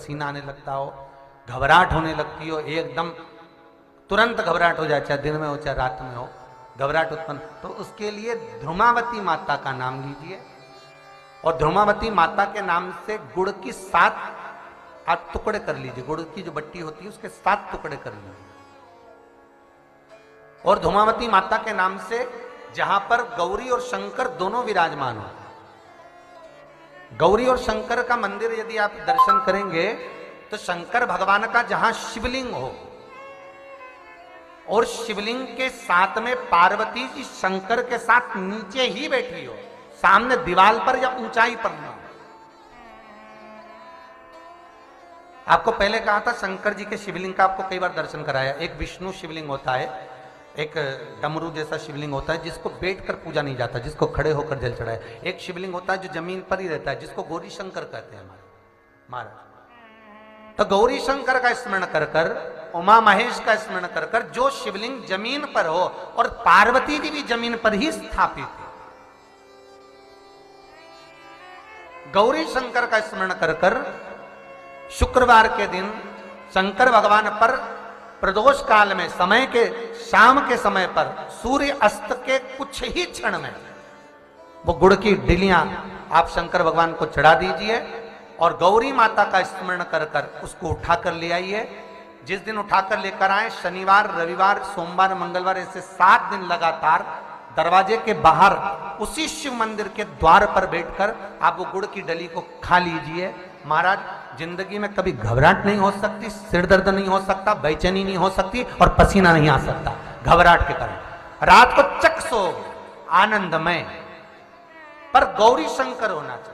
पसीना आने लगता हो, घबराहट होने लगती हो, एकदम तुरंत घबराहट हो जाए, चाहे दिन में हो चाहे रात में हो, घबराहट उत्पन्न, तो उसके लिए ध्रुमावती माता का नाम लीजिए और ध्रुमावती माता के नाम से गुड़ की 7 आप टुकड़े कर लीजिए। गुड़ की जो बट्टी होती है उसके 7 टुकड़े कर लीजिए और ध्रुमावती माता के नाम से जहां पर गौरी और शंकर दोनों विराजमान हो, गौरी और शंकर का मंदिर यदि आप दर्शन करेंगे तो शंकर भगवान का जहां शिवलिंग हो और शिवलिंग के साथ में पार्वती जी शंकर के साथ नीचे ही बैठी हो, सामने दीवार पर या ऊंचाई पर ना। आपको पहले कहा था शंकर जी के शिवलिंग का आपको कई बार दर्शन कराया। एक विष्णु शिवलिंग होता है, एक डमरू जैसा शिवलिंग होता है जिसको बैठकर पूजा नहीं जाता, जिसको खड़े होकर जल चढ़ाए। एक शिवलिंग होता है जो जमीन पर ही रहता है, जिसको गौरी शंकर कहते हैं हमारे महाराज। तो गौरी शंकर का स्मरण कर कर, उमा महेश का स्मरण कर कर, जो शिवलिंग जमीन पर हो और पार्वती जी भी जमीन पर ही स्थापित है, गौरी शंकर का स्मरण कर कर शुक्रवार के दिन शंकर भगवान पर प्रदोष काल में समय के शाम के समय पर सूर्य अस्त के कुछ ही क्षण में वो गुड़ की डिलियां आप शंकर भगवान को चढ़ा दीजिए और गौरी माता का स्मरण कर कर उसको उठाकर ले आइए। जिस दिन उठाकर लेकर आए, शनिवार, रविवार, सोमवार, मंगलवार, ऐसे 7 दिन लगातार दरवाजे के बाहर उसी शिव मंदिर के द्वार पर बैठकर आप वो गुड़ की डली को खा लीजिए। महाराज, जिंदगी में कभी घबराहट नहीं हो सकती, सिर दर्द नहीं हो सकता, बेचैनी नहीं हो सकती और पसीना नहीं आ सकता घबराहट के कारण। रात को चक सो आनंदमय, पर गौरी शंकर होना चाहिए।